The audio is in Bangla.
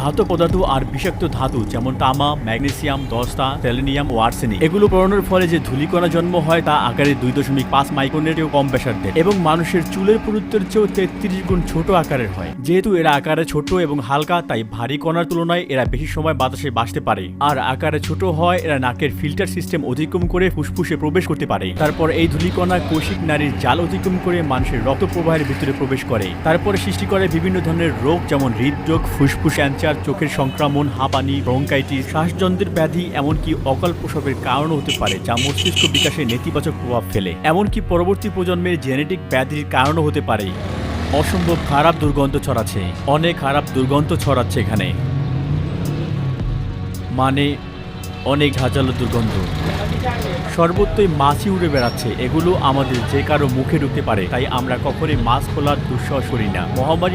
ধাতব পদার্থ আর বিষাক্ত ধাতু যেমন তামা, ম্যাগনেসিয়াম, দস্তা, সেলেনিয়াম ও আর্সেনিক এগুলো পড়ানোর ফলে যে ধূলিকণা জন্ম হয় তা আকারে 2.5 মাইক্রনের চেয়েও কম ব্যাসার্ধের এবং মানুষের চুলের পুরুত্বের চেয়েও 33 গুণ ছোট আকারের হয়। যেহেতু এরা আকারে ছোট এবং হালকা তাই ভারী কণার তুলনায় এরা বেশি সময় বাতাসে বাঁচতে পারে। আর আকারে ছোট হয় এরা নাকের ফিল্টার সিস্টেম অতিক্রম করে ফুসফুসে প্রবেশ করতে পারে। তারপর এই ধূলিকণা কৌশিক নারীর জাল অতিক্রম করে মানুষের রক্ত প্রবাহের ভিতরে প্রবেশ করে। তারপরে সৃষ্টি করে বিভিন্ন ধরনের রোগ যেমন হৃদরোগ, ফুসফুস ক্যান্সার, চোখের সংক্রমণ, হাঁপানি, ব্রঙ্কাইটিস, শ্বাসযন্ত্রের ব্যাধি, এমনকি অকাল প্রসবের কারণও হতে পারে যা মস্তিষ্ক বিকাশে নেতিবাচক প্রভাব ফেলে। এমনকি পরবর্তী প্রজন্মের জেনেটিক ব্যাধির কারণও হতে পারে। অসম্ভব খারাপ দুর্গন্ধ ছড়াচ্ছে, অনেক খারাপ দুর্গন্ধ ছড়াচ্ছে এখানে, মানে অনেক ঝাঁঝালো দুর্গন্ধ। সর্বত্রই মাছি উড়ে বেড়াচ্ছে, এগুলো আমাদের যে কারো মুখে ঢুকতে পারে, তাই আমরা কখনোই মাস্ক খোলার দুঃসাহস করি না। মহামারী